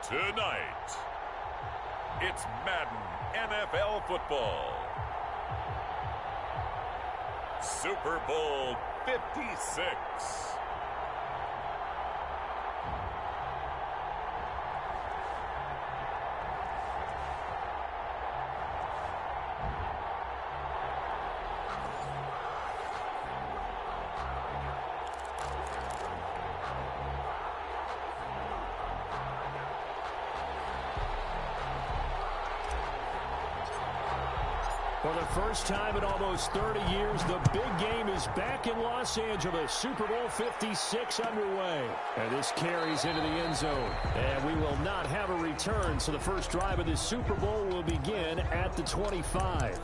Tonight, it's Madden NFL football. Super Bowl 56. For the first time in almost 30 years, the big game is back in Los Angeles. Super Bowl 56 underway. And this carries into the end zone. And we will not have a return, so the first drive of this Super Bowl will begin at the 25.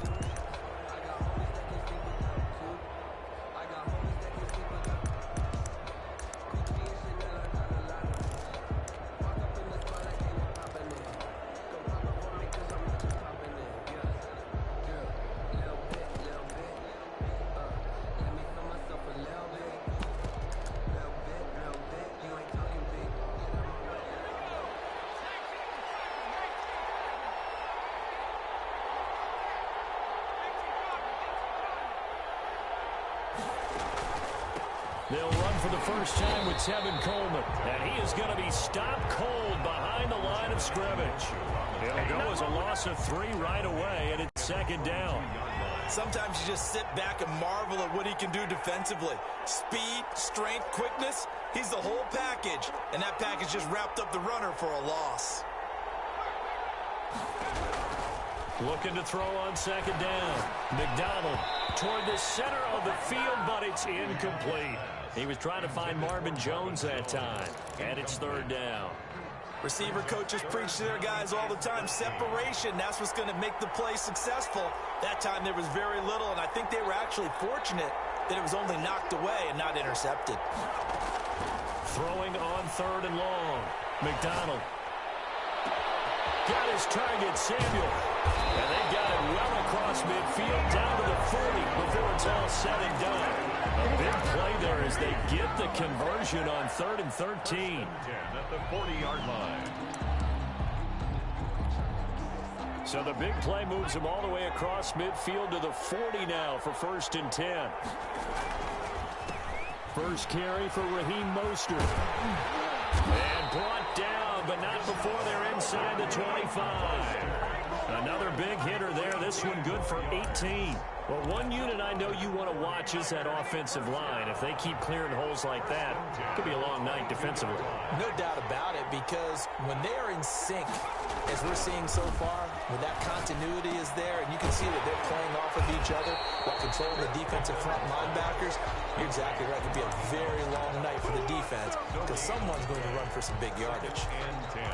They'll run for the first time with Tevin Coleman. And he is going to be stopped cold behind the line of scrimmage. It'll go as a loss of 3 right away, and it's second down. Sometimes you just sit back and marvel at what he can do defensively. Speed, strength, quickness, he's the whole package. And that package just wrapped up the runner for a loss. Looking to throw on second down. McDonald toward the center of the field, but it's incomplete. He was trying to find Marvin Jones that time, and it's third down. Receiver coaches preach to their guys all the time. Separation, that's what's going to make the play successful. That time there was very little, and I think they were actually fortunate that it was only knocked away and not intercepted. Throwing on third and long. McDonald got his target, Samuel. And they got it well across midfield down to the 40 before it's all said and done. A big play there as they get the conversion on 3rd and 13. At the 40-yard line. So the big play moves them all the way across midfield to the 40 now for 1st and 10. First carry for Raheem Mostert. And brought down, but not before they're inside the 25. Another big hitter there. This one good for 18. Well, one unit I know you want to watch is that offensive line. If they keep clearing holes like that, it could be a long night defensively. No doubt about it, because when they are in sync, as we're seeing so far, when that continuity is there, and you can see that they're playing off of each other while controlling the defensive front linebackers, you're exactly right. It could be a very long night for the defense because someone's going to run for some big yardage.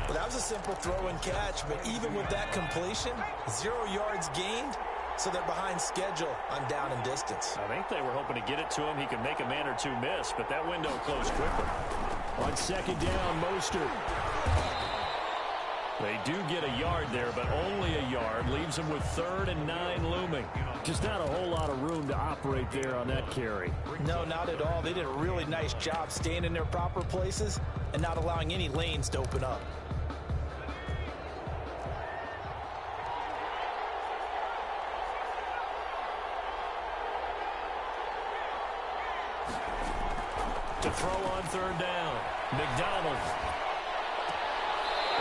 Well, that was a simple throw and catch, but even with that completion, 0 yards gained, so they're behind schedule on down and distance. I think they were hoping to get it to him. He could make a man or two miss, but that window closed quickly. On second down, Mostert. They do get a yard there, but only a yard. Leaves them with 3rd and 9 looming. Just not a whole lot of room to operate there on that carry. No, not at all. They did a really nice job staying in their proper places and not allowing any lanes to open up. To throw on 3rd down, McDonald.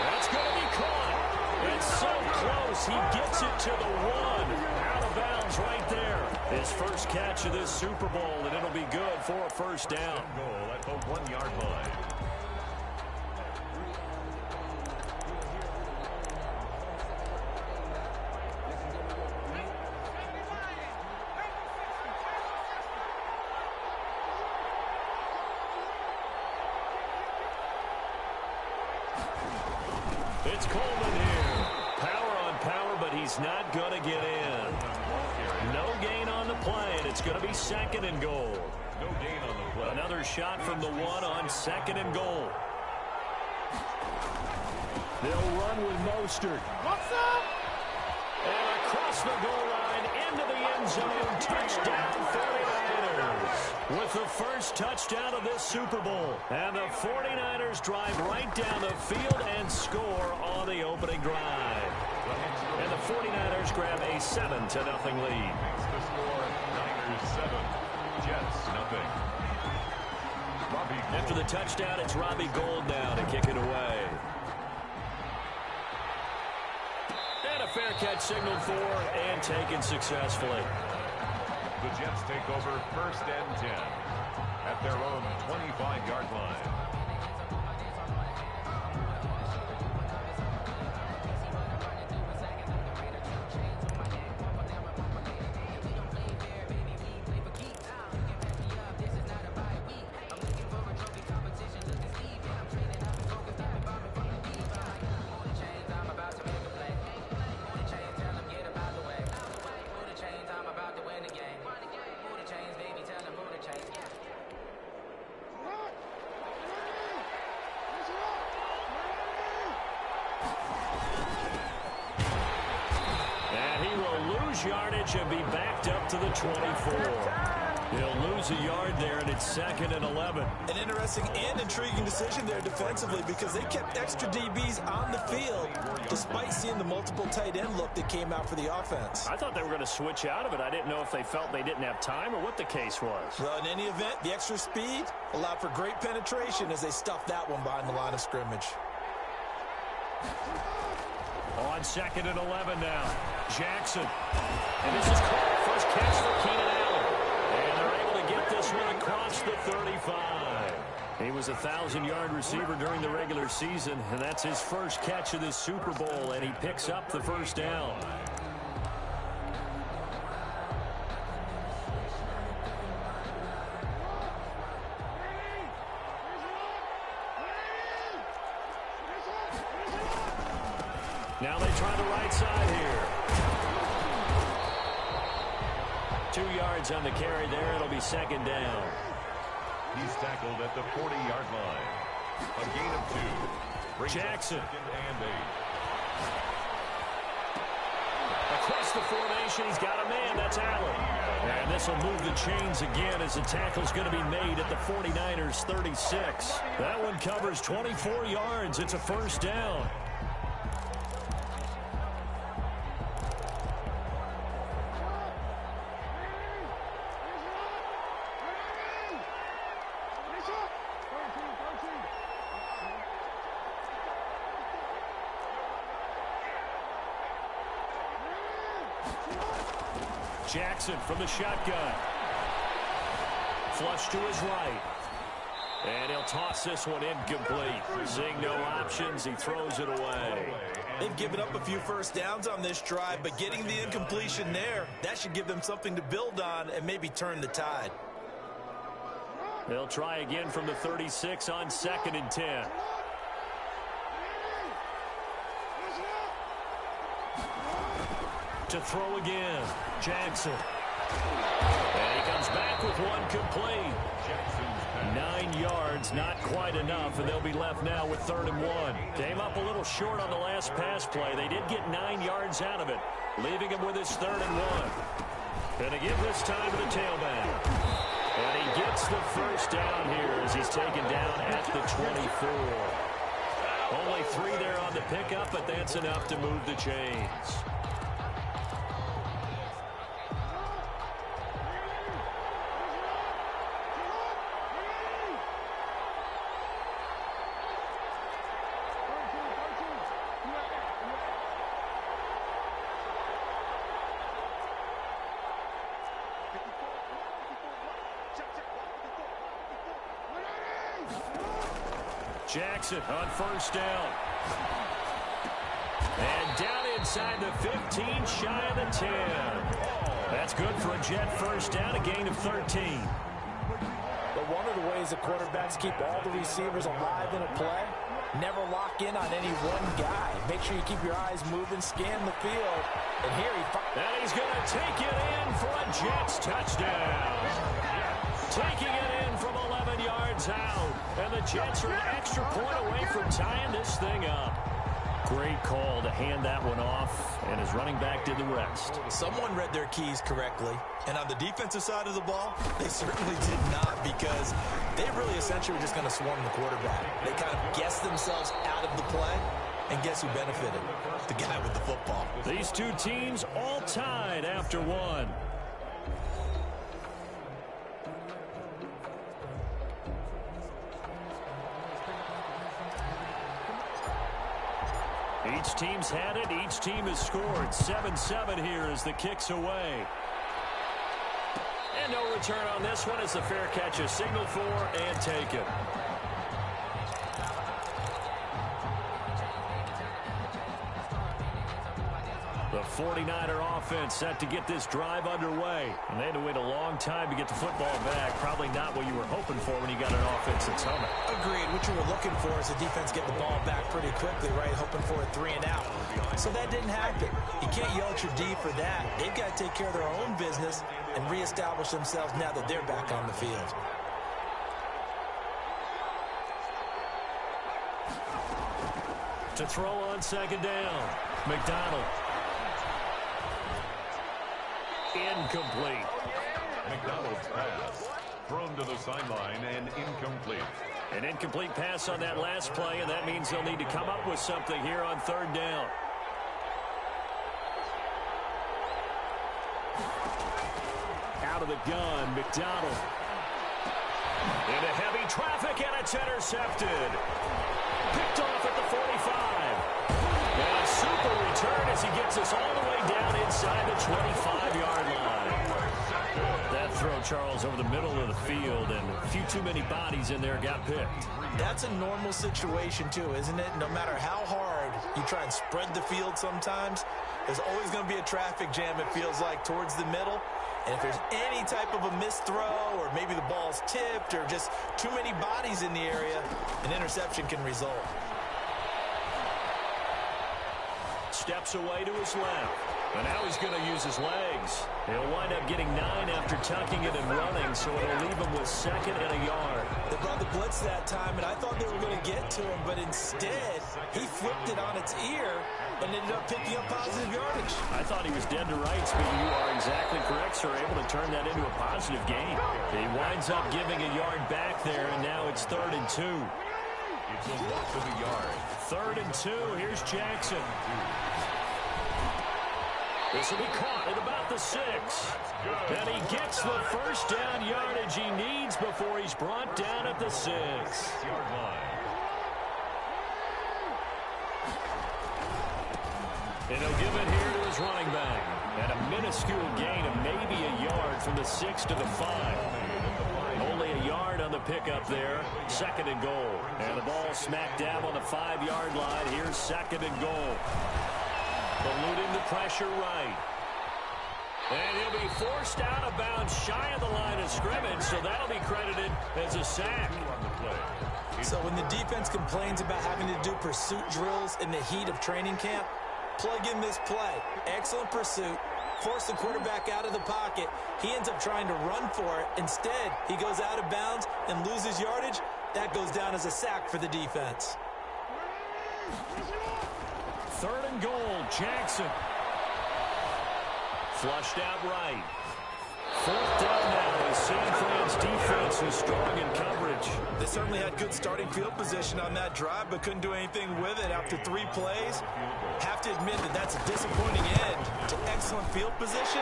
That's going to be caught. It's so close. He gets it to the 1. Out of bounds right there. His first catch of this Super Bowl, and it'll be good for a first down. Goal at the 1-yard line. It's Coleman here. Power on power, but he's not going to get in. No gain on the play, and it's going to be 2nd and goal. No gain on the play. Another shot from the 1 on 2nd and goal. They'll run with Mostert. What's up? And across the goal line into the end zone. Touchdown 49ers. With the first touchdown of this Super Bowl. And the 49ers 49ers drive right down the field and score on the opening drive. And the 49ers grab a 7-0 lead. Makes the score Niners 7, Jets nothing. After the touchdown, it's Robbie Gould now to kick it away. And a fair catch signaled for and taken successfully. The Jets take over 1st and 10 at their own 25-yard line. Yardage and be backed up to the 24. He'll lose a yard there, and it's 2nd and 11. An interesting and intriguing decision there defensively because they kept extra DBs on the field despite seeing the multiple tight end look that came out for the offense. I thought they were going to switch out of it. I didn't know if they felt they didn't have time or what the case was. Well, in any event, the extra speed allowed for great penetration as they stuffed that one behind the line of scrimmage. On 2nd and 11 now. Jackson. And this is called first catch for Keenan Allen. And they're able to get this one across the 35. He was a 1,000-yard receiver during the regular season, and that's his first catch of this Super Bowl, and he picks up the first down. Now they try the right side here. 2 yards on the carry there. It'll be 2nd down. He's tackled at the 40-yard line. A gain of 2. Jackson. 2nd and 8. Across the formation, he's got a man. That's Allen. And this will move the chains again as the tackle's going to be made at the 49ers 36. That one covers 24 yards. It's a first down. Jackson from the shotgun. Flush to his right. And he'll toss this one incomplete. Seeing no options, he throws it away. They've given up a few first downs on this drive, but getting the incompletion there, that should give them something to build on and maybe turn the tide. They'll try again from the 36 on 2nd and 10. To throw again, Jackson. And he comes back with one complete. 9 yards, not quite enough, and they'll be left now with 3rd and 1. Came up a little short on the last pass play. They did get 9 yards out of it, leaving him with his 3rd and 1. And again this time to the tailback. And he gets the first down here as he's taken down at the 24. Only 3 there on the pickup, but that's enough to move the chains. Jackson on first down. And down inside the 15, shy of the 10. That's good for a Jet first down, a gain of 13. But one of the ways the quarterbacks keep all the receivers alive in a play, never lock in on any one guy. Make sure you keep your eyes moving, scan the field. And here he fires. And he's going to take it in for a Jets touchdown. Taking it in from 11 yards out. And the Jets are an extra point away from tying this thing up. Great call to hand that one off, and his running back did the rest. Someone read their keys correctly, and on the defensive side of the ball, they certainly did not, because they really essentially were just going to swarm the quarterback. They kind of themselves out of the play. And guess who benefited? The guy with the football. These two teams all tied after one. Each team's had it. Each team has scored. 7-7 here as the kick's away. And no return on this one as the fair catch is signaled for and taken. The 49er offense set to get this drive underway. And they had to wait a long time to get the football back. Probably not what you were hoping for when you got an offense that's humming. Agreed. What you were looking for is the defense get the ball back pretty quickly, right? Hoping for a 3 and out. So that didn't happen. You can't yell at your D for that. They've got to take care of their own business and reestablish themselves now that they're back on the field. To throw on second down, McDonald. Incomplete. McDonald's pass thrown to the sideline and incomplete. An incomplete pass on that last play, and that means they'll need to come up with something here on third down. Out of the gun, McDonald. Into heavy traffic, and it's intercepted. Picked off at the 45. And a super return as he gets us all the way down inside the 25-yard line. That throw, Charles, over the middle of the field, and a few too many bodies in there got picked. That's a normal situation, too, isn't it? No matter how hard you try and spread the field sometimes, there's always going to be a traffic jam, it feels like, towards the middle. And if there's any type of a missed throw or maybe the ball's tipped or just too many bodies in the area, an interception can result. Steps away to his left. And now he's going to use his legs. He'll wind up getting 9 after tucking it and running, so it'll leave him with 2nd and a yard. They brought the blitz that time, and I thought they were going to get to him, but instead, he flipped it on its ear and ended up picking up positive yardage. I thought he was dead to rights, but you are exactly correct, sir. Able to turn that into a positive gain. He winds up giving a yard back there, and now it's 3rd and 2. It's a loss of a yard. 3rd and 2. Here's Jackson. This will be caught at about the 6. And he gets the first down yardage he needs before he's brought down at the 6-yard line. And he'll give it here to his running back. And a minuscule gain of maybe a yard from the 6 to the 5. Only a yard on the pickup there. 2nd and goal. And the ball smack dab on the 5-yard line. Here's 2nd and goal. Eluding the pressure right. And he'll be forced out of bounds shy of the line of scrimmage, so that'll be credited as a sack. So when the defense complains about having to do pursuit drills in the heat of training camp, plug in this play. Excellent pursuit. Force the quarterback out of the pocket. He ends up trying to run for it. Instead, he goes out of bounds and loses yardage. That goes down as a sack for the defense. 3rd and goal, Jackson. Flushed out right. 4th down now as San Fran's defense is strong in coverage. They certainly had good starting field position on that drive, but couldn't do anything with it after 3 plays. Have to admit that that's a disappointing end to excellent field position.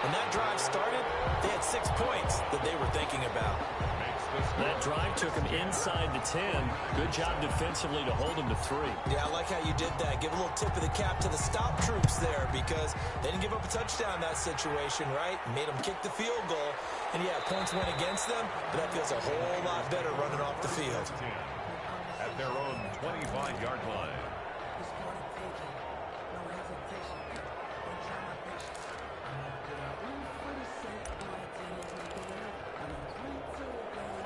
When that drive started, they had 6 points that they were thinking about. That drive took him inside the 10. Good job defensively to hold him to 3. Yeah, I like how you did that. Give a little tip of the cap to the stop troops there because they didn't give up a touchdown in that situation, right? Made them kick the field goal. And, yeah, points went against them, but that feels a whole lot better running off the field. At their own 25-yard line.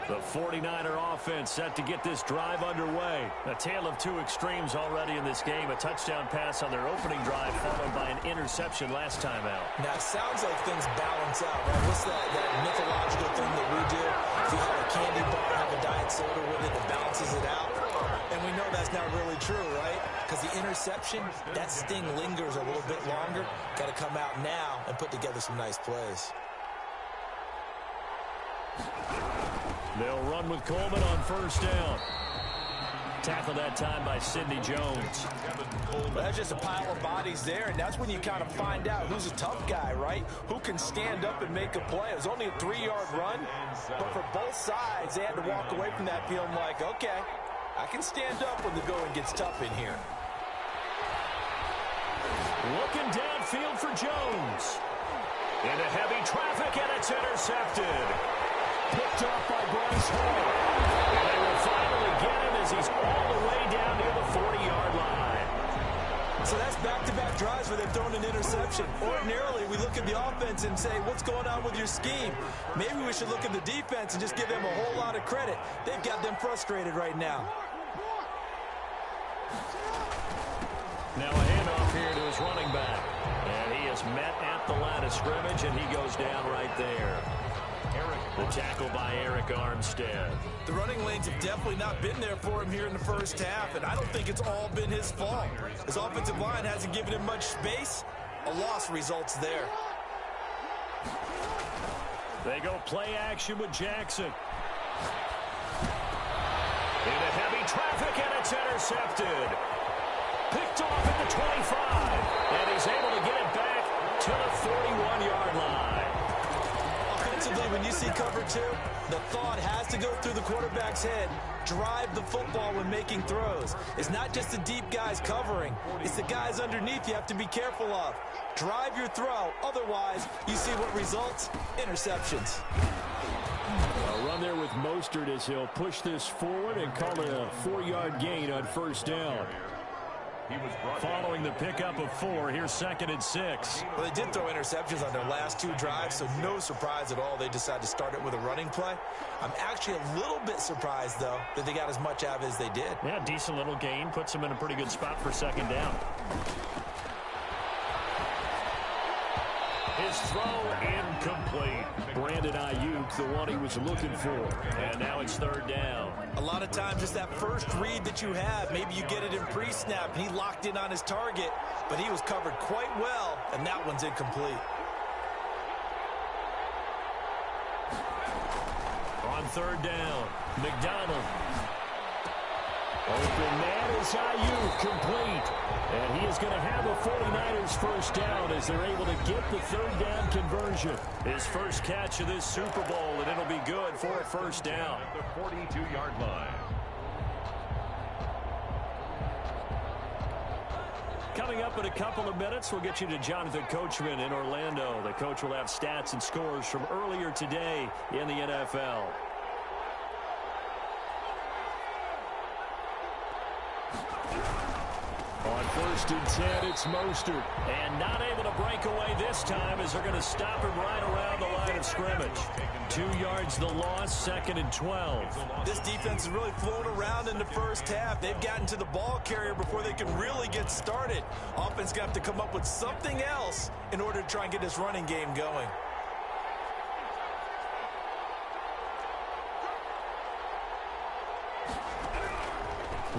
The 49er offense set to get this drive underway. A tale of 2 extremes already in this game. A touchdown pass on their opening drive followed by an interception last time out. Now, it sounds like things balance out, right? What's that mythological thing that we do? If you have a candy bar, have a diet soda with it, it balances it out. And we know that's not really true, right? Because the interception, that sting lingers a little bit longer. Got to come out now and put together some nice plays. They'll run with Coleman on 1st down. Tackled that time by Sidney Jones. Well, that's just a pile of bodies there, and that's when you kind of find out who's a tough guy, right? Who can stand up and make a play. It was only a 3-yard run, but for both sides, they had to walk away from that feeling like, okay, I can stand up when the going gets tough in here. Looking downfield for Jones. Into heavy traffic, and it's intercepted. Picked off by Bryce Hall. And they will finally get him as he's all the way down near the 40-yard line. So that's back-to-back drives where they've thrown an interception. Ordinarily, we look at the offense and say, what's going on with your scheme? Maybe we should look at the defense and just give them a whole lot of credit. They've got them frustrated right now. Now a handoff here to his running back. And he is met at the line of scrimmage, and he goes down right there. The tackle by Eric Armstead. The running lanes have definitely not been there for him here in the first half, and I don't think it's all been his fault. His offensive line hasn't given him much space. A loss results there. They go play action with Jackson. Into heavy traffic, and it's intercepted. Picked off at the 25, and he's able to get it back to the 41-yard line. Offensively, when you see cover 2, the thought has to go through the quarterback's head. Drive the football when making throws. It's not just the deep guys covering. It's the guys underneath you have to be careful of. Drive your throw. Otherwise, you see what results? Interceptions. A run there with Mostert as he'll push this forward and call it a 4-yard gain on first down. Following the pickup of 4, here's 2nd and 6. Well, they did throw interceptions on their last 2 drives, so no surprise at all they decided to start it with a running play. I'm actually a little bit surprised, though, that they got as much out of it as they did. Yeah, decent little gain. Puts them in a pretty good spot for 2nd down. His throw incomplete. Brandon Ayuk, the one he was looking for. And now it's 3rd down. A lot of times it's that first read that you have. Maybe you get it in pre-snap, and he locked in on his target, but he was covered quite well, and that one's incomplete. On 3rd down, McDonald. Open man is Ayuk, complete. And he is going to have a 49ers first down as they're able to get the 3rd down conversion. His first catch of this Super Bowl, and it'll be good for a first down. At the 42-yard line. Coming up in a couple of minutes, we'll get you to Jonathan Coachman in Orlando. The coach will have stats and scores from earlier today in the NFL. On 1st and 10, it's Mostert. And not able to break away this time as they're going to stop him right around the line of scrimmage. 2 yards the loss, 2nd and 12. This defense has really flown around in the first half. They've gotten to the ball carrier before they can really get started. Offense got to have to come up with something else in order to try and get this running game going.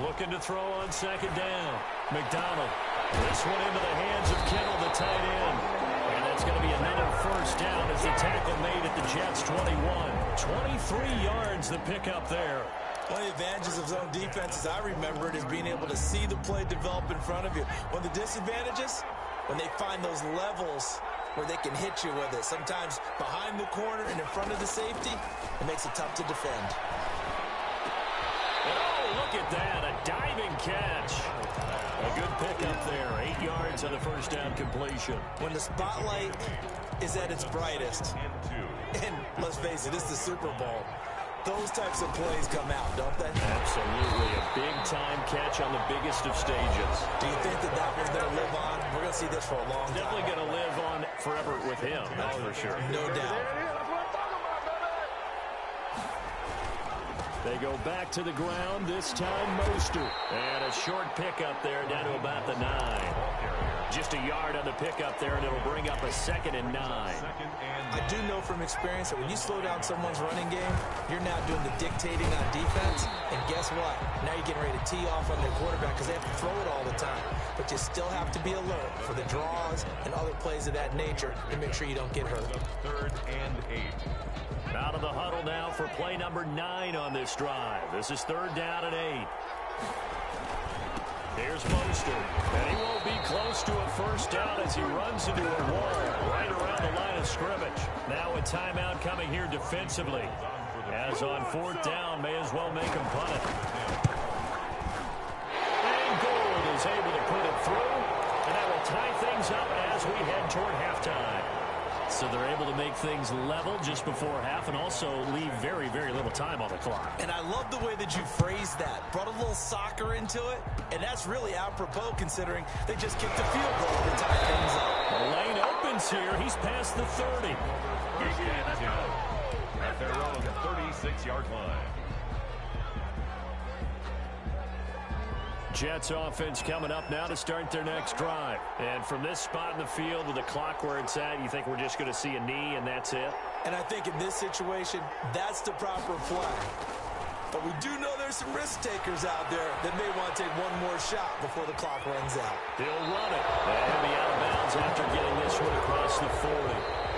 Looking to throw on 2nd down. McDonald. This one into the hands of Kittle, the tight end. And that's going to be another first down as the tackle made at the Jets' 21. 23 yards the pickup there. One of the advantages of zone defense, as I remember it, is being able to see the play develop in front of you. One of the disadvantages, when they find those levels where they can hit you with it. Sometimes behind the corner and in front of the safety, it makes it tough to defend. Look at that, a diving catch. A good pickup there, 8 yards on the first down completion. When the spotlight is at its brightest, and let's face it, it's the Super Bowl, those types of plays come out, don't they? Absolutely, a big-time catch on the biggest of stages. Do you think that one's going to live on? We're going to see this for a long time. Definitely going to live on forever with him, that's for sure. No doubt. They go back to the ground, this time Mostert. And a short pickup there down to about the 9. Just a yard on the pickup there, and it'll bring up a 2nd and 9. I do know from experience that when you slow down someone's running game, you're now doing the dictating on defense. And guess what? Now you're getting ready to tee off on their quarterback because they have to throw it all the time. But you still have to be alert for the draws and other plays of that nature to make sure you don't get hurt. 3rd and 8. Out of the huddle now for play number 9 on this drive. This is 3rd down and 8. Here's Mostert, and he won't be close to a first down as he runs into a wall right around the line of scrimmage. Now a timeout coming here defensively. As on fourth down, may as well make him punt it. And Gould is able to put it through, and that will tie things up as we head toward halftime. So they're able to make things level just before half and also leave very, very little time on the clock. And I love the way that you phrased that. Brought a little soccer into it, and that's really apropos considering they just kicked a field goal to tie things up. The lane opens here. He's past the 30. At their own 36-yard line. Jets offense coming up now to start their next drive. And from this spot in the field with the clock where it's at, you think we're just going to see a knee and that's it? And I think in this situation, that's the proper play. But we do know there's some risk takers out there that may want to take one more shot before the clock runs out. He'll run it. And he'll be out of bounds after getting this one across the 40.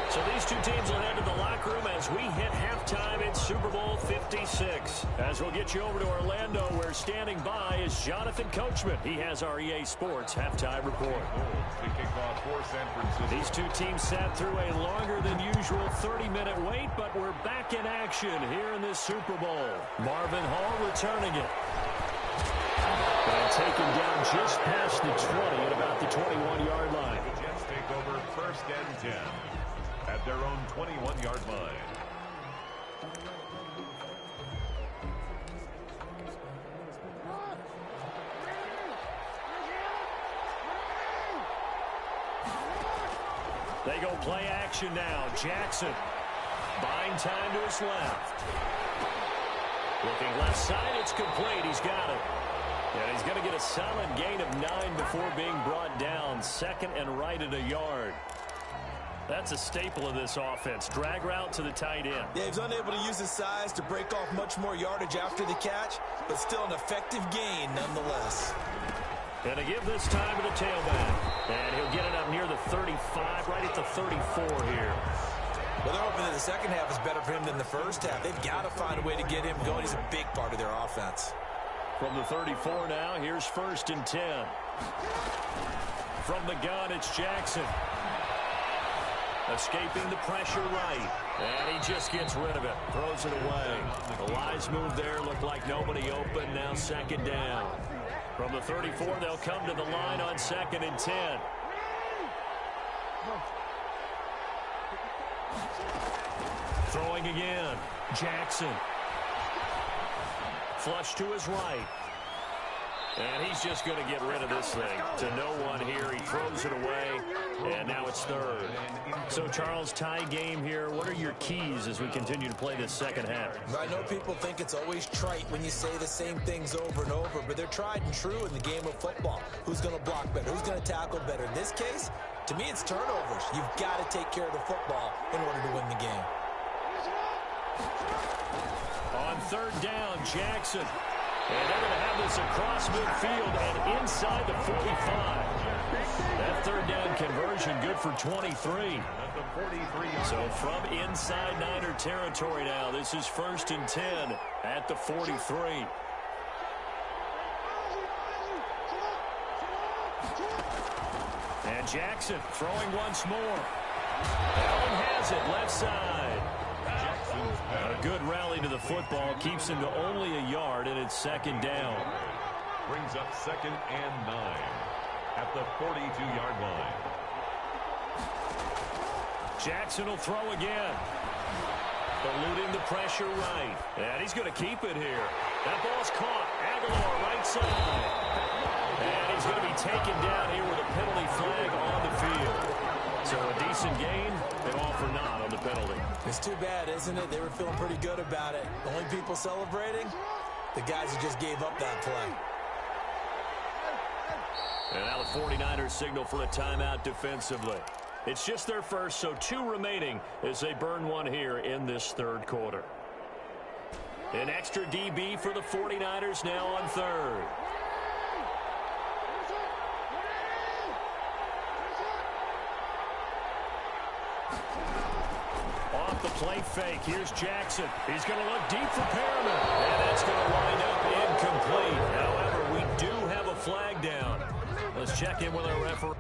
So these two teams will head to the locker room as we hit halftime in Super Bowl 56. As we'll get you over to Orlando, where standing by is Jonathan Coachman. He has our EA Sports halftime report. The kickoff for San Francisco. These two teams sat through a longer than usual 30-minute wait, but we're back in action here in this Super Bowl. Marvin Hall returning it. And taken down just past the 20 at about the 21-yard line. The Jets take over first and 10 at their own 21-yard line. They go play action now. Jackson buying time to his left. Looking left side, it's complete. He's got it. And he's going to get a solid gain of 9 before being brought down. Second and right at a yard. That's a staple of this offense. Drag route to the tight end. Yeah, he's unable to use his size to break off much more yardage after the catch, but still an effective gain nonetheless. And to give this time to the tailback. And he'll get it up near the 35, right at the 34 here. Well, they're hoping that the second half is better for him than the first half. They've got to find a way to get him going. He's a big part of their offense. From the 34 now, here's first and 10. From the gun, it's Jackson. Escaping the pressure right. And he just gets rid of it. Throws it away. The Lions move there. Looked like nobody open. Now second down. From the 34, they'll come to the line on second and 10. Throwing again. Jackson. Flush to his right. And he's just going to get rid of this thing. To no one here. He throws it away. And now it's third. So, Charles, tie game here. What are your keys as we continue to play this second half? I know people think it's always trite when you say the same things over and over, but they're tried and true in the game of football. Who's going to block better? Who's going to tackle better? In this case, to me, it's turnovers. You've got to take care of the football in order to win the game. On third down, Jackson. And they're going to have this across midfield and inside the 45. That third down conversion good for 23. So from inside Niner territory now, this is first and 10 at the 43. And Jackson throwing once more. Allen has it left side. A good rally to the football keeps him to only a yard, and it's second down. Brings up second and 9 at the 42-yard line. Jackson will throw again. Eluding the pressure right. And he's going to keep it here. That ball's caught. Aguilar right side. And he's going to be taken down here with a penalty flag on the field. So a decent gain, and all for naught on the penalty. It's too bad, isn't it? They were feeling pretty good about it. The only people celebrating, the guys who just gave up that play. And now the 49ers signal for a timeout defensively. It's just their first, so 2 remaining as they burn one here in this third quarter. An extra DB for the 49ers now on third. Off the play fake, here's Jackson. He's going to look deep for Perriman. And that's going to wind up incomplete. However, Let's check in with our referee.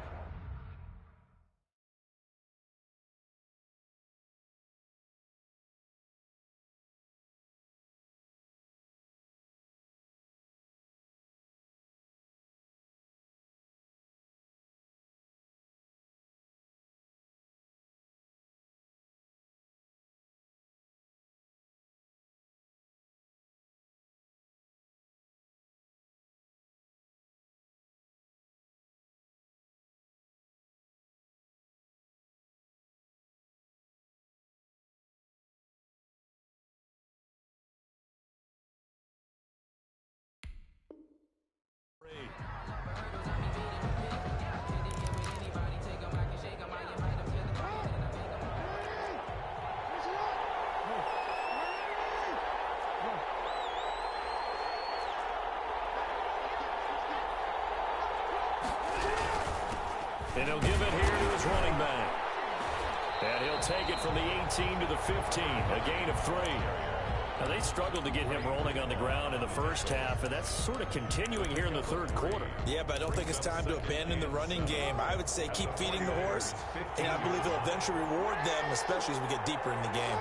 And he'll give it here to his running back. And he'll take it from the 18 to the 15, a gain of 3. Now, they struggled to get him rolling on the ground in the first half, and that's sort of continuing here in the third quarter. Yeah, but I don't think it's time to abandon the running game. I would say keep feeding the horse, and I believe it'll eventually reward them, especially as we get deeper in the game.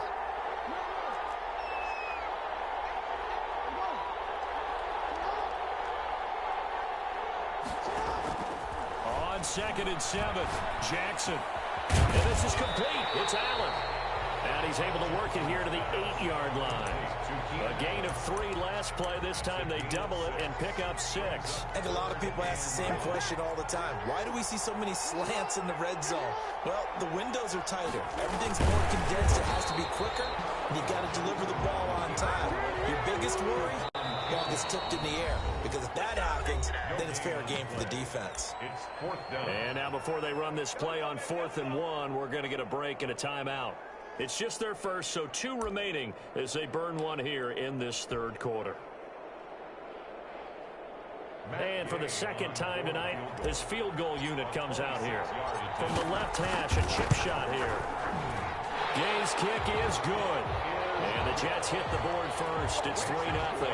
On 2nd and 7, Jackson. And this is complete. It's Allen. And he's able to work it here to the 8-yard line. A gain of 3 last play. This time they double it and pick up 6. I think a lot of people ask the same question all the time. Why do we see so many slants in the red zone? Well, the windows are tighter. Everything's more condensed. It has to be quicker, and you've got to deliver the ball on time. Your biggest worry? Ball gets tipped in the air, because if that happens, then it's fair game for the defense. It's 4th down. And now before they run this play on 4th and 1, we're going to get a break and a timeout. It's just their first, so 2 remaining as they burn 1 here in this third quarter. And for the second time tonight, his field goal unit comes out here. From the left hash, a chip shot here. Gay's kick is good. And the Jets hit the board first. It's 3-0.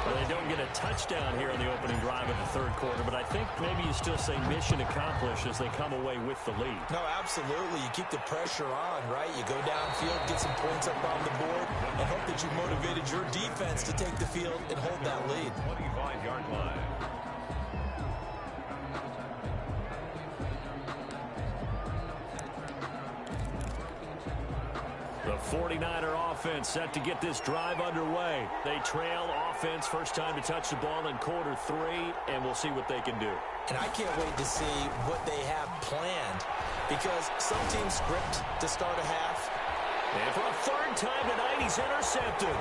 Well, they don't get a touchdown here in the opening drive of the third quarter, but I think maybe you still say mission accomplished as they come away with the lead. No, absolutely. You keep the pressure on, right? You go downfield, get some points up on the board, and hope that you motivated your defense to take the field and hold that lead. 25-yard line. The 49er offense set to get this drive underway. They trail offense first time to touch the ball in quarter 3, and we'll see what they can do. And I can't wait to see what they have planned, because some teams script to start a half. And for a third time tonight, he's intercepted.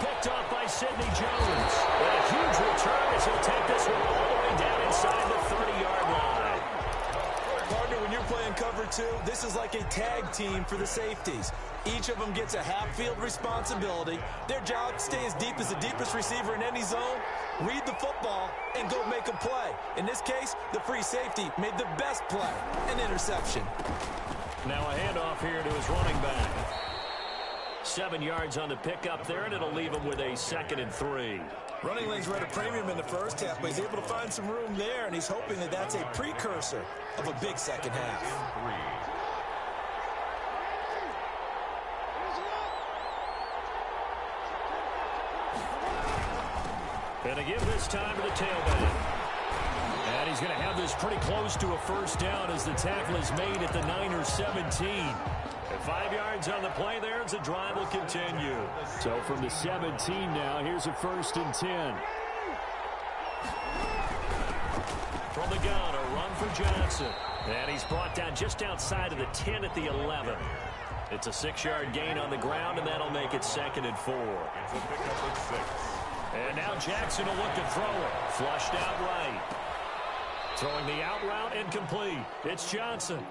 Picked off by Sidney Jones. And a huge return as he'll take this one all the way down inside the 30-yard line. Partner, when you're playing cover 2, this is like a tag team for the safeties. Each of them gets a half-field responsibility. Their job, stay as deep as the deepest receiver in any zone, read the football, and go make a play. In this case, the free safety made the best play, an interception. Now a handoff here to his running back. 7 yards on the pickup there, and it'll leave him with a 2nd and 3. Running lanes were at a premium in the first half, but he's able to find some room there, and he's hoping that that's a precursor of a big second half. And a give this time to the tailback. And he's going to have this pretty close to a first down as the tackle is made at the Niners 17. And 5 yards on the play there as the drive will continue. So from the 17 now, here's a 1st and 10. From the gun, a run for Johnson. And he's brought down just outside of the 10 at the 11. It's a 6-yard gain on the ground, and that'll make it 2nd and 4. It's a pickup of 6. And now Jackson will look to throw it. Flushed out right. Throwing the out route incomplete. It's Johnson.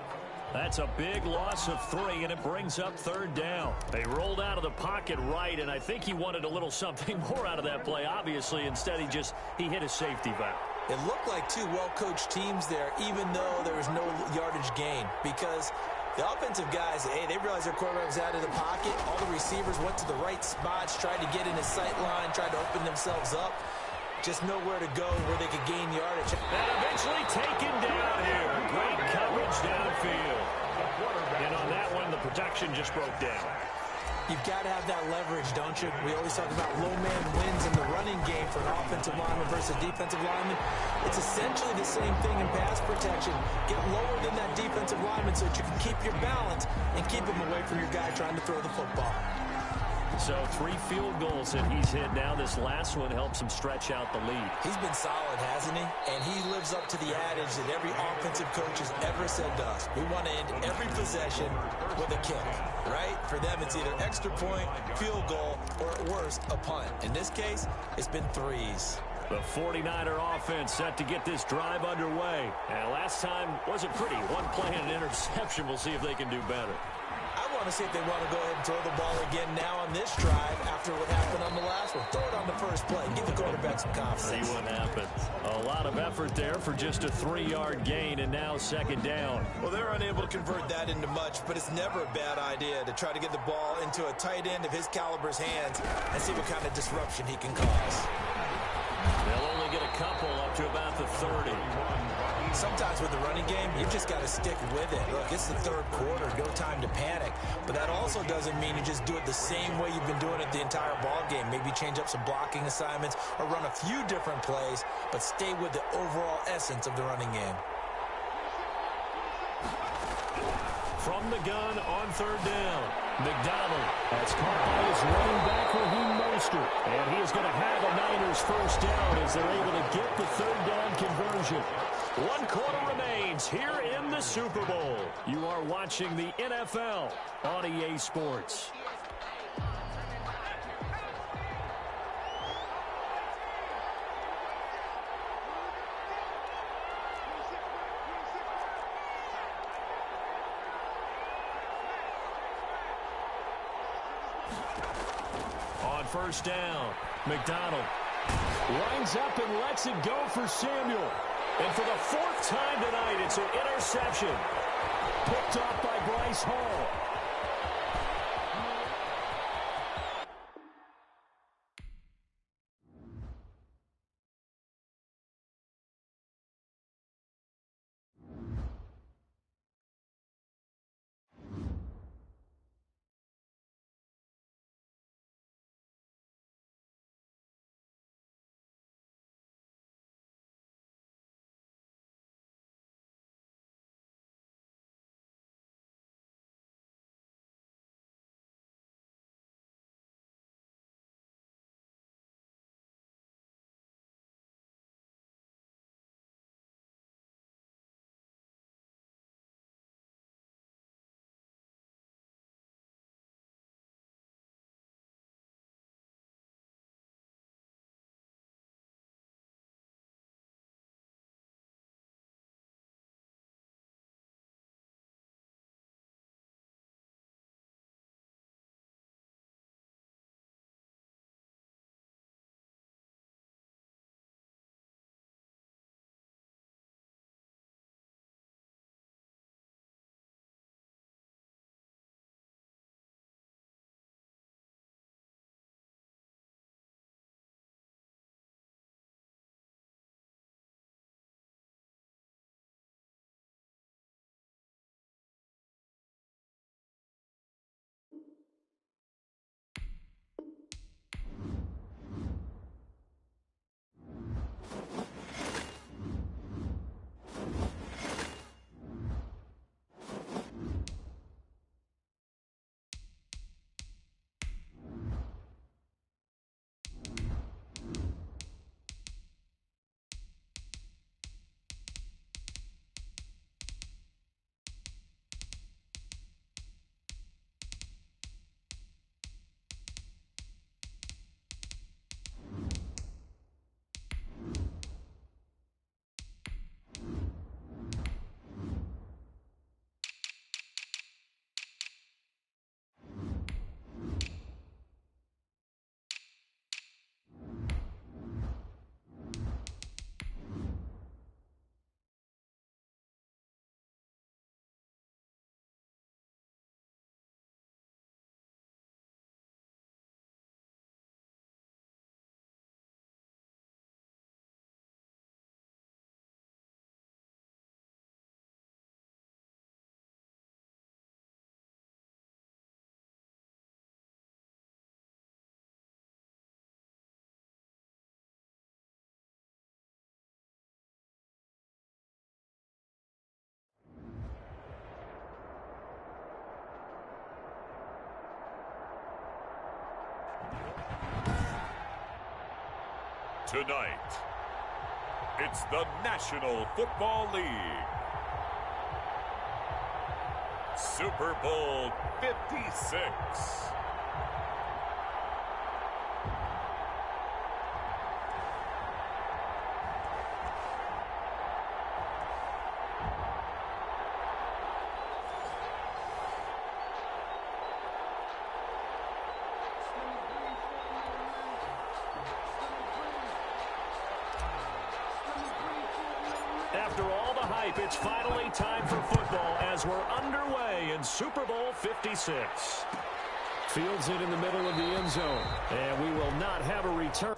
That's a big loss of 3, and it brings up 3rd down. They rolled out of the pocket right, and I think he wanted a little something more out of that play, obviously. Instead, he hit his safety back. It looked like 2 well-coached teams there, even though there was no yardage gain, because the offensive guys, hey, they realized their quarterback was out of the pocket. All the receivers went to the right spots, tried to get in his sight line, tried to open themselves up. Just nowhere to go where they could gain yardage. And eventually protection just broke down. You've got to have that leverage, don't you? We always talk about low man wins in the running game for an offensive lineman versus defensive lineman. It's essentially the same thing in pass protection. Get lower than that defensive lineman so that you can keep your balance and keep him away from your guy trying to throw the football. So 3 field goals that he's hit now. This last one helps him stretch out the lead. He's been solid, hasn't he? And he lives up to the adage that every offensive coach has ever said to us. We want to end every possession with a kick, right? For them, it's either extra point, field goal, or at worst, a punt. In this case, it's been threes. The 49er offense set to get this drive underway. And last time wasn't pretty. One play and an interception. We'll see if they can do better. I want to see if they want to go ahead and throw the ball again now on this drive after what happened on the last one. Throw it on the first play. Give the quarterback some confidence. See what happens. A lot of effort there for just a 3-yard gain, and now second down. Well, they're unable to convert that into much, but it's never a bad idea to try to get the ball into a tight end of his caliber's hands and see what kind of disruption he can cause. They'll only get a couple up to about the 30. Sometimes with the running game, you've just got to stick with it. Look, it's the third quarter, no time to panic. But that also doesn't mean you just do it the same way you've been doing it the entire ball game. Maybe change up some blocking assignments or run a few different plays, but stay with the overall essence of the running game. From the gun on third down, McDonald has caught by his running back, Raheem Mostert. And he is going to have a Niners first down as they're able to get the third down conversion. 1 quarter remains here in the Super Bowl. You are watching the NFL on EA Sports. On first down, McDonald lines up and lets it go for Samuel. And for the 4th time tonight, it's an interception. Picked off by Bryce Hall. Tonight, it's the National Football League. Super Bowl 56. After all the hype, it's finally time for football as we're underway in Super Bowl 56. Fields it in the middle of the end zone, and we will not have a return.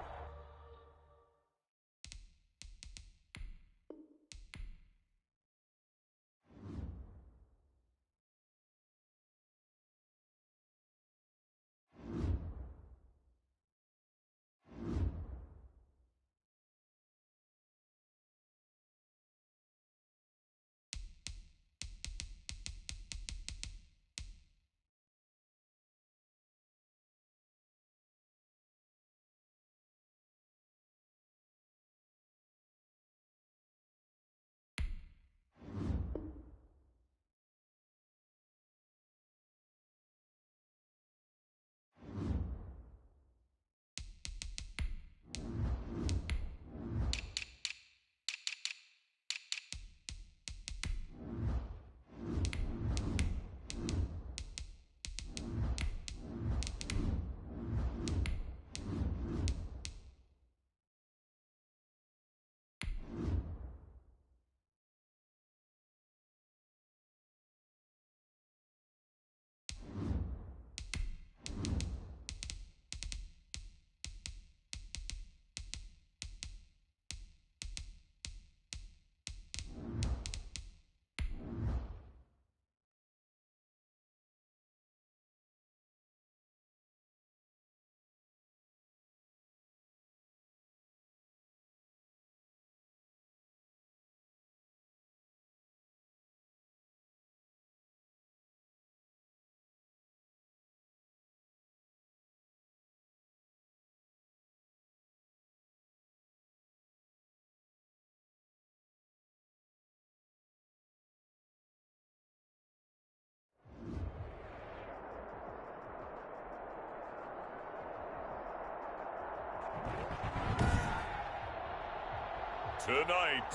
Tonight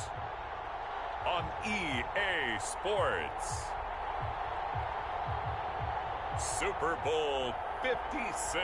on EA Sports, Super Bowl 56.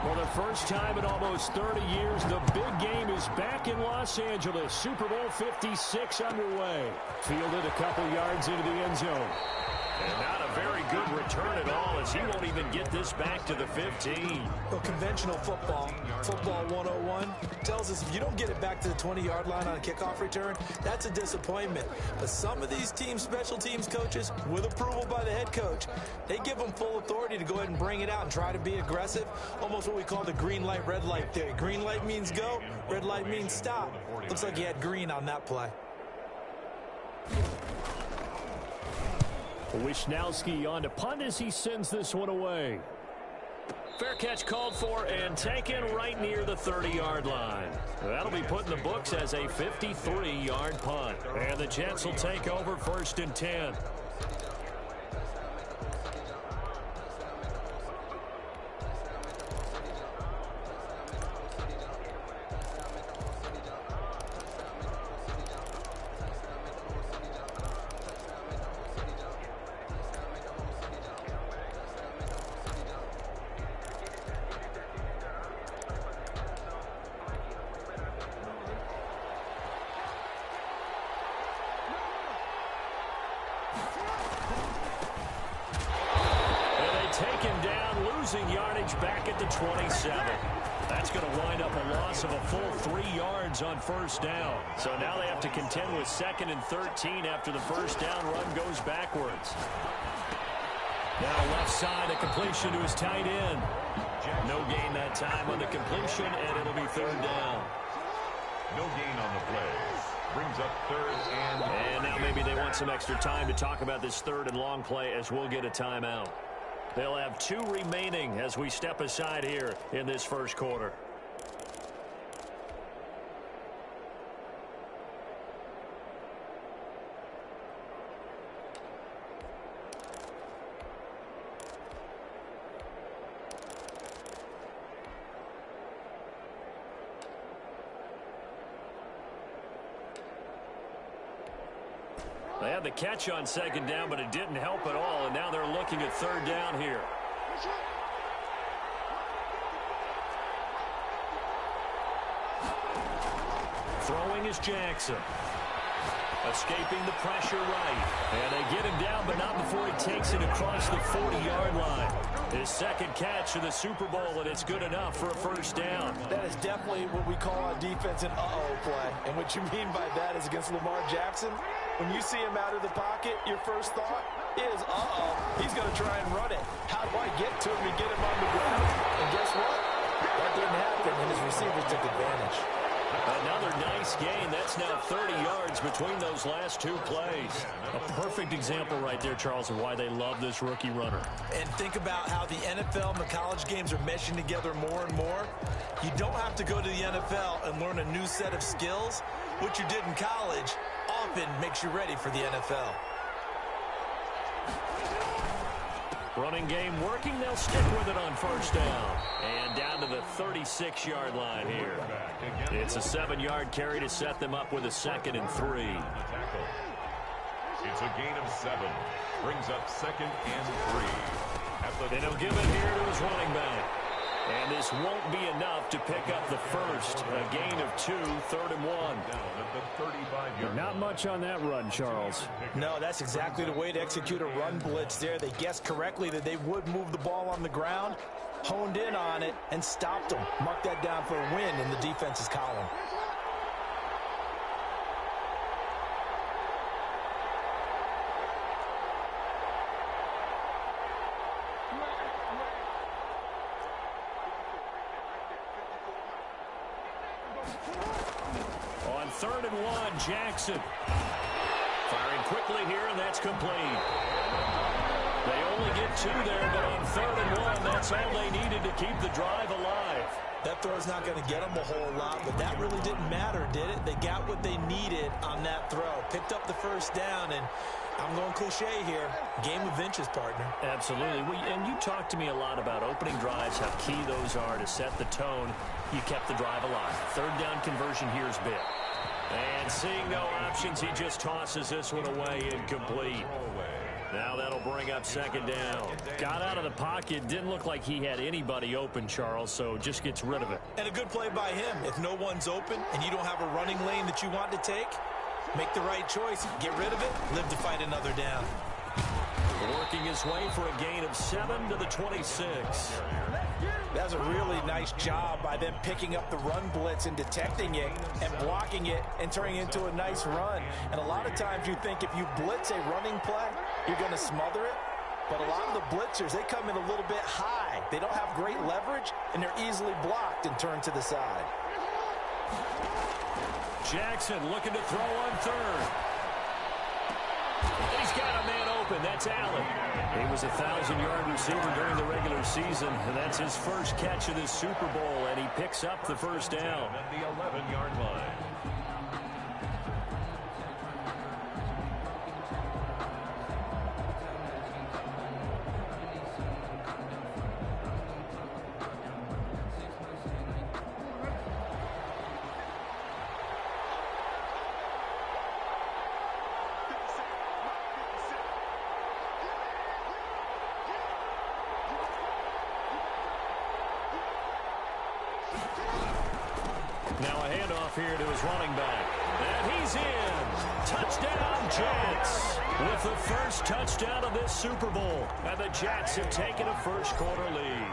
For the first time in almost 30 years, the big game is back in Los Angeles. Super Bowl 56 underway. Fielded a couple yards into the end zone. And not a very good return at all, as he won't even get this back to the 15. Well, conventional football 101, tells us if you don't get it back to the 20-yard line on a kickoff return, that's a disappointment. But some of these team special teams coaches, with approval by the head coach, they give them full authority to go ahead and bring it out and try to be aggressive. Almost what we call the green light, red light theory. Green light means go, red light means stop. Looks like he had green on that play. Wisnowski on to punt as he sends this one away. Fair catch called for and taken right near the 30-yard line. That'll be put in the books as a 53-yard punt. And the Jets will take over 1st and 10. Yardage back at the 27. That's going to wind up a loss of a full 3 yards on 1st down. So now they have to contend with 2nd and 13 after the 1st down run goes backwards. Now left side, a completion to his tight end. No gain that time on the completion, and it'll be third down. No gain on the play. Brings up third and... And now maybe they want some extra time to talk about this third and long play as we'll get a timeout. They'll have 2 remaining as we step aside here in this first quarter. They had the catch on second down, but it didn't help at all, and now they're looking at third down here. Throwing is Jackson. Escaping the pressure right. And they get him down, but not before he takes it across the 40-yard line. His second catch of the Super Bowl, and it's good enough for a first down. That is definitely what we call on defense an uh-oh play. And what you mean by that is against Lamar Jackson, when you see him out of the pocket, your first thought is, uh-oh, he's going to try and run it. How do I get to him to get him on the ground? And guess what? That didn't happen, and his receivers took advantage. Another nice gain. That's now 30 yards between those last 2 plays. A perfect example right there, Charles, of why they love this rookie runner. And think about how the NFL and the college games are meshing together more and more. You don't have to go to the NFL and learn a new set of skills. What you did in college often makes you ready for the NFL. Running game working. They'll stick with it on first down. And down to the 36-yard line here. It's a 7-yard carry to set them up with a 2nd and 3. It's a gain of 7. Brings up 2nd and 3. And he'll give it here to his running back. And this won't be enough to pick up the first. A gain of 2, 3rd and 1. Down at the 35-yard. Not much on that run, Charles. No, that's exactly the way to execute a run blitz there. They guessed correctly that they would move the ball on the ground, honed in on it, and stopped them. Mark that down for a win in the defense's column. On 3rd and 1, Jackson. Firing quickly here, and that's complete. They only get 2 there, but on 3rd and 1, that's all they needed to keep the drive alive. That throw's not going to get them a whole lot, but that really didn't matter, did it? They got what they needed on that throw. Picked up the first down, and I'm going cliche here. Game of inches, partner. Absolutely. And you talked to me a lot about opening drives, how key those are to set the tone. You kept the drive alive. 3rd down conversion here is big. And seeing no options, he just tosses this one away, incomplete. Now that'll bring up 2nd down. Got out of the pocket. Didn't look like he had anybody open, Charles, so just gets rid of it. And a good play by him. If no one's open and you don't have a running lane that you want to take, make the right choice. Get rid of it. Live to fight another down. Working his way for a gain of 7 to the 26. That's a really nice job by them picking up the run blitz and detecting it and blocking it and turning it into a nice run. And a lot of times you think if you blitz a running play, you're going to smother it. But a lot of the blitzers, they come in a little bit high. They don't have great leverage, and they're easily blocked and turned to the side. Jackson looking to throw on 3rd. He's got a man open. That's Allen. He was a 1,000-yard receiver during the regular season, and that's his first catch of this Super Bowl, and he picks up the first down. At the 11-yard line. Now a handoff here to his running back. And he's in. Touchdown, Jets. With the first touchdown of this Super Bowl. And the Jets have taken a first quarter lead.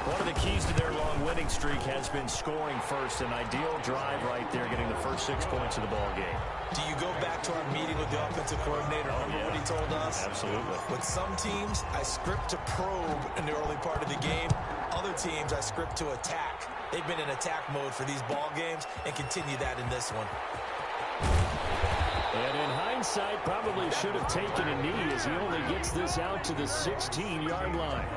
One of the keys to their long winning streak has been scoring first. An ideal drive right there, getting the first 6 points of the ball game. Do you go back to our meeting with the offensive coordinator? Remember what he told us? Absolutely. With some teams, I script to probe in the early part of the game. Other teams, I script to attack. They've been in attack mode for these ball games and continue that in this one. And in hindsight, probably should have taken a knee as he only gets this out to the 16-yard line.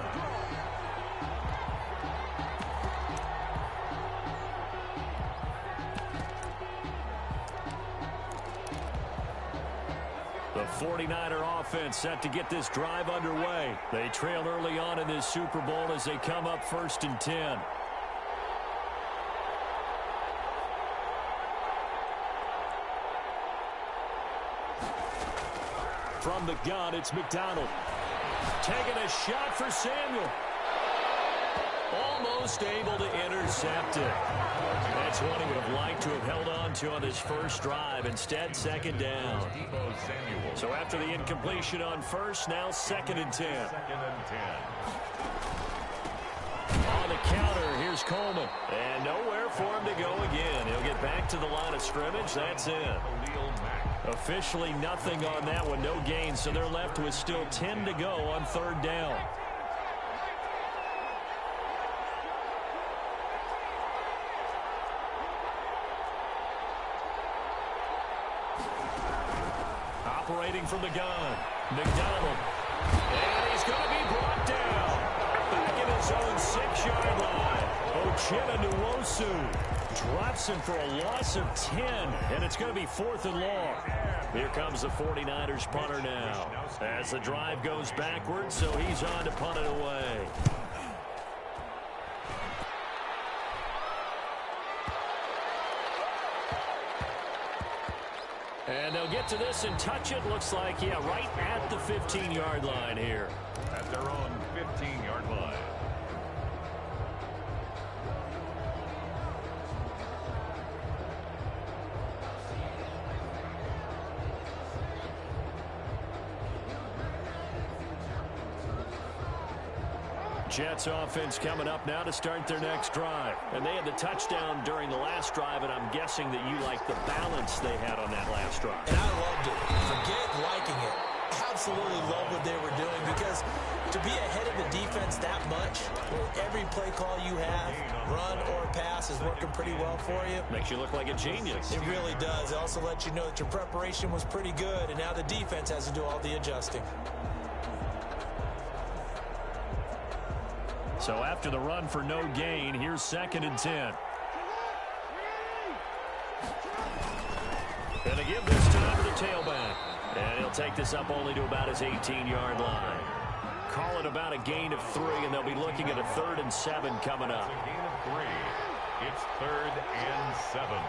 The 49er offense set to get this drive underway. They trail early on in this Super Bowl as they come up 1st and 10. From the gun, it's McDonald. Taking a shot for Samuel. Almost able to intercept it. That's one he would have liked to have held on to on his first drive. Instead, 2nd down. So after the incompletion on first, now 2nd and 10. On the counter, here's Coleman. And nowhere for him to go again. He'll get back to the line of scrimmage. That's it. Officially nothing on that one. No gain, so they're left with still 10 to go on 3rd down. Operating from the gun, McDonald. And he's going to be brought down. Back in his own 6-yard line. Uchenna Nwosu drops him for a loss of 10. And it's going to be 4th and long. Here comes the 49ers punter now. As the drive goes backwards, so he's on to punt it away. And they'll get to this and touch it. Looks like, yeah, right at the 15-yard line here. At their own 15-yard line. Jets offense coming up now to start their next drive. And they had the touchdown during the last drive, and I'm guessing that you like the balance they had on that last drive. And I loved it. Forget liking it. Absolutely love what they were doing, because to be ahead of the defense that much, where every play call you have, run or pass, is working pretty well for you. Makes you look like a genius. It really does. It also lets you know that your preparation was pretty good, and now the defense has to do all the adjusting. So after the run for no gain, here's 2nd and 10. Going to give this time to the tailback. And he'll take this up only to about his 18-yard line. Call it about a gain of 3, and they'll be looking at a 3rd and 7 coming up. It's a gain of 3. It's 3rd and 7.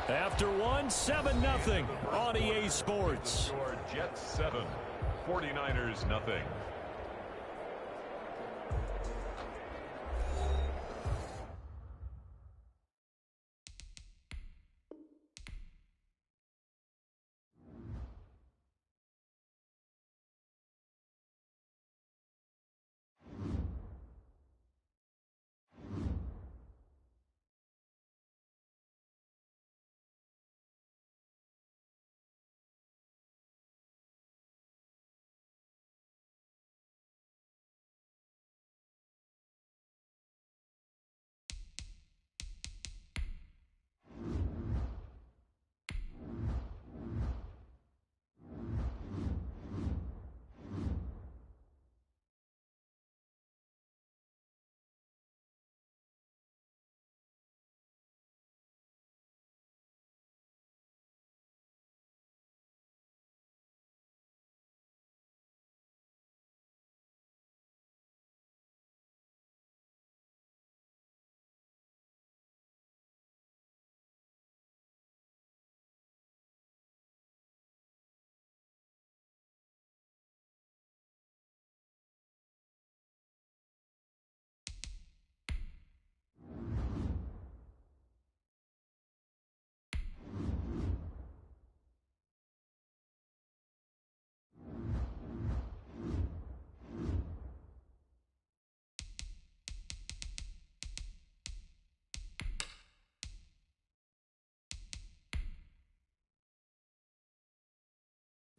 After one, 7-0 on EA Sports. Jets 7, 49ers nothing.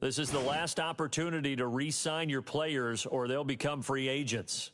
This is the last opportunity to re-sign your players or they'll become free agents.